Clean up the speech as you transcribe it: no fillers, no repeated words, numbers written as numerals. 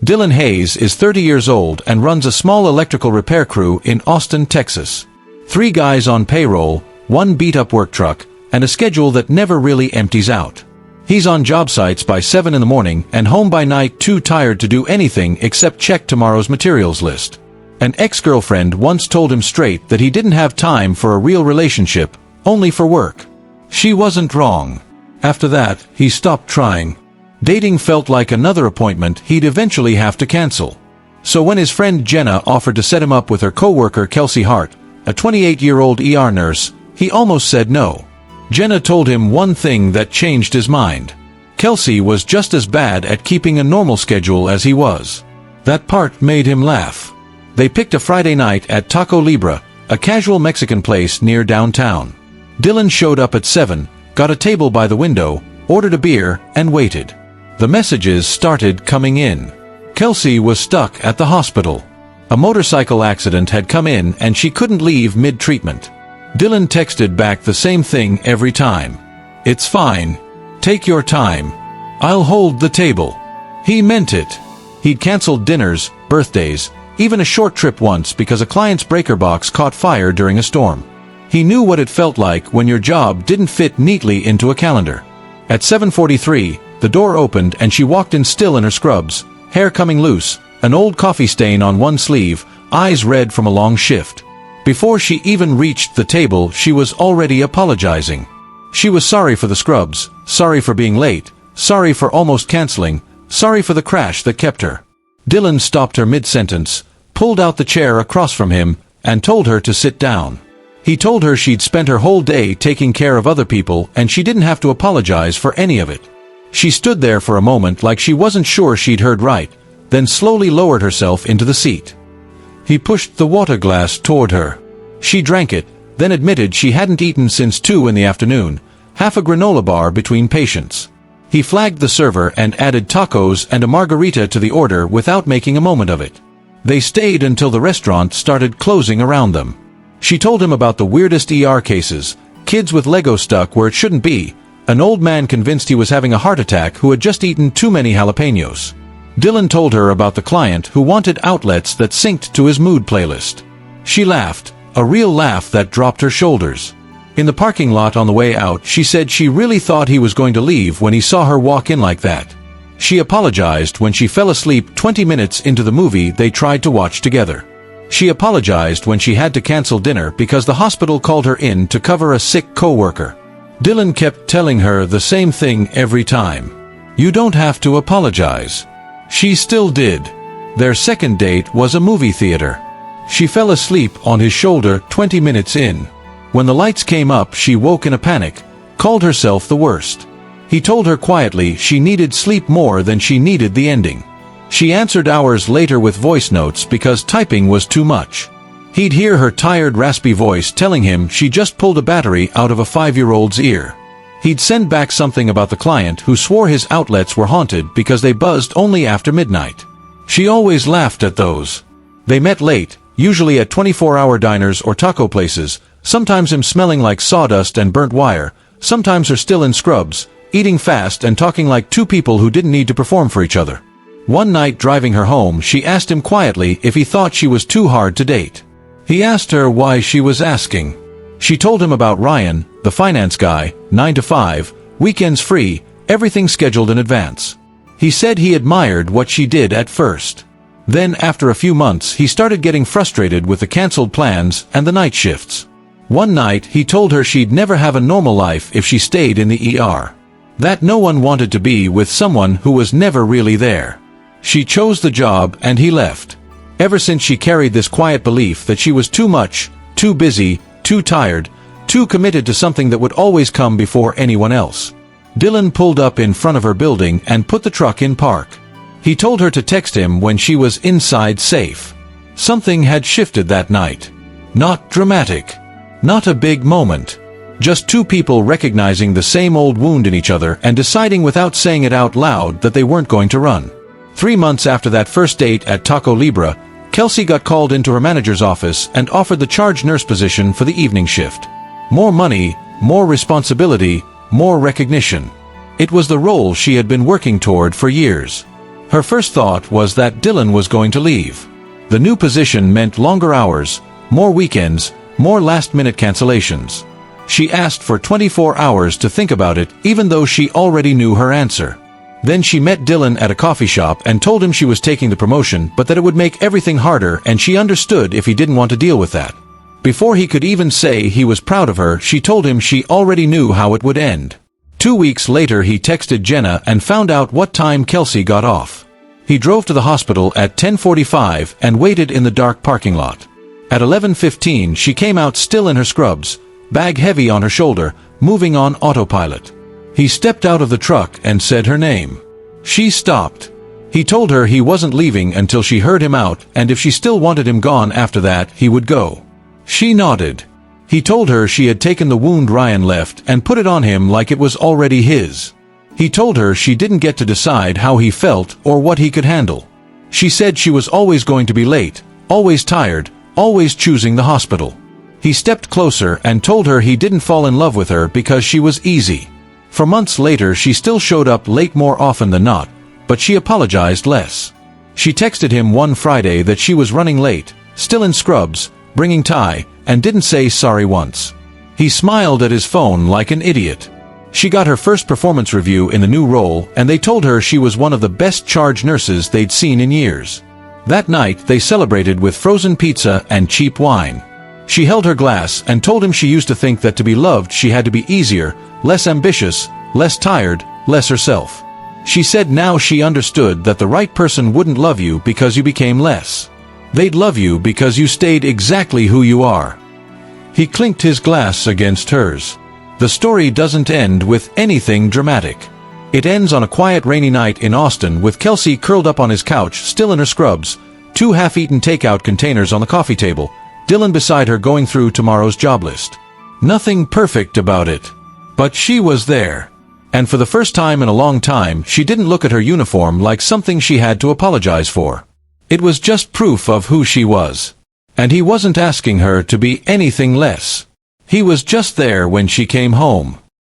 Dylan Hayes is 30 years old and runs a small electrical repair crew in Austin, Texas. 3 guys on payroll, 1 beat-up work truck, and a schedule that never really empties out. He's on job sites by 7 in the morning and home by night, too tired to do anything except check tomorrow's materials list. An ex-girlfriend once told him straight that he didn't have time for a real relationship, only for work. She wasn't wrong. After that, he stopped trying. Dating felt like another appointment he'd eventually have to cancel. So when his friend Jenna offered to set him up with her co-worker Kelsey Hart, a 28-year-old ER nurse, he almost said no. Jenna told him one thing that changed his mind. Kelsey was just as bad at keeping a normal schedule as he was. That part made him laugh. They picked a Friday night at Taco Libre, a casual Mexican place near downtown. Dylan showed up at 7, got a table by the window, ordered a beer, and waited. The messages started coming in. Kelsey was stuck at the hospital. A motorcycle accident had come in and she couldn't leave mid-treatment. Dylan texted back the same thing every time. "It's fine. Take your time. I'll hold the table." He meant it. He'd canceled dinners, birthdays, even a short trip once because a client's breaker box caught fire during a storm. He knew what it felt like when your job didn't fit neatly into a calendar. At 7:43, the door opened and she walked in still in her scrubs, hair coming loose, an old coffee stain on one sleeve, eyes red from a long shift. Before she even reached the table, she was already apologizing. She was sorry for the scrubs, sorry for being late, sorry for almost canceling, sorry for the crash that kept her. Dylan stopped her mid-sentence, pulled out the chair across from him, and told her to sit down. He told her she'd spent her whole day taking care of other people and she didn't have to apologize for any of it. She stood there for a moment like she wasn't sure she'd heard right, then slowly lowered herself into the seat. He pushed the water glass toward her. She drank it, then admitted she hadn't eaten since 2 in the afternoon, half a granola bar between patients. He flagged the server and added tacos and a margarita to the order without making a moment of it. They stayed until the restaurant started closing around them. She told him about the weirdest ER cases, kids with Lego stuck where it shouldn't be, an old man convinced he was having a heart attack who had just eaten too many jalapenos. Dylan told her about the client who wanted outlets that synced to his mood playlist. She laughed, a real laugh that dropped her shoulders. In the parking lot on the way out, she said she really thought he was going to leave when he saw her walk in like that. She apologized when she fell asleep 20 minutes into the movie they tried to watch together. She apologized when she had to cancel dinner because the hospital called her in to cover a sick coworker. Dylan kept telling her the same thing every time. "You don't have to apologize." She still did. Their second date was a movie theater. She fell asleep on his shoulder 20 minutes in. When the lights came up, she woke in a panic, called herself the worst. He told her quietly she needed sleep more than she needed the ending. She answered hours later with voice notes because typing was too much. He'd hear her tired, raspy voice telling him she just pulled a battery out of a 5-year-old's ear. He'd send back something about the client who swore his outlets were haunted because they buzzed only after midnight. She always laughed at those. They met late, usually at 24-hour diners or taco places, sometimes him smelling like sawdust and burnt wire, sometimes her still in scrubs, eating fast and talking like two people who didn't need to perform for each other. One night driving her home, she asked him quietly if he thought she was too hard to date. He asked her why she was asking. She told him about Ryan, the finance guy, 9 to 5, weekends free, everything scheduled in advance. He said he admired what she did at first. Then after a few months he started getting frustrated with the cancelled plans and the night shifts. One night he told her she'd never have a normal life if she stayed in the ER. That no one wanted to be with someone who was never really there. She chose the job and he left. Ever since she carried this quiet belief that she was too much, too busy, too tired, too committed to something that would always come before anyone else. Dylan pulled up in front of her building and put the truck in park. He told her to text him when she was inside safe. Something had shifted that night. Not dramatic. Not a big moment. Just two people recognizing the same old wound in each other and deciding without saying it out loud that they weren't going to run. 3 months after that first date at Taco Libre, Kelsey got called into her manager's office and offered the charge nurse position for the evening shift. More money, more responsibility, more recognition. It was the role she had been working toward for years. Her first thought was that Dylan was going to leave. The new position meant longer hours, more weekends, more last-minute cancellations. She asked for 24 hours to think about it, even though she already knew her answer. Then she met Dylan at a coffee shop and told him she was taking the promotion, but that it would make everything harder, and she understood if he didn't want to deal with that. Before he could even say he was proud of her, she told him she already knew how it would end. 2 weeks later he texted Jenna and found out what time Kelsey got off. He drove to the hospital at 10:45 and waited in the dark parking lot. At 11:15 she came out still in her scrubs, bag heavy on her shoulder, moving on autopilot. He stepped out of the truck and said her name. She stopped. He told her he wasn't leaving until she heard him out, and if she still wanted him gone after that, he would go. She nodded. He told her she had taken the wound Ryan left and put it on him like it was already his. He told her she didn't get to decide how he felt or what he could handle. She said she was always going to be late, always tired, always choosing the hospital. He stepped closer and told her he didn't fall in love with her because she was easy. For months later she still showed up late more often than not, but she apologized less. She texted him one Friday that she was running late, still in scrubs, bringing tie, and didn't say sorry once. He smiled at his phone like an idiot. She got her first performance review in the new role, and they told her she was one of the best charge nurses they'd seen in years. That night they celebrated with frozen pizza and cheap wine. She held her glass and told him she used to think that to be loved she had to be easier, less ambitious, less tired, less herself. She said now she understood that the right person wouldn't love you because you became less. They'd love you because you stayed exactly who you are. He clinked his glass against hers. The story doesn't end with anything dramatic. It ends on a quiet rainy night in Austin with Kelsey curled up on his couch, still in her scrubs, 2 half-eaten takeout containers on the coffee table, Dylan beside her going through tomorrow's job list. Nothing perfect about it. But she was there. And for the first time in a long time, she didn't look at her uniform like something she had to apologize for. It was just proof of who she was. And he wasn't asking her to be anything less. He was just there when she came home.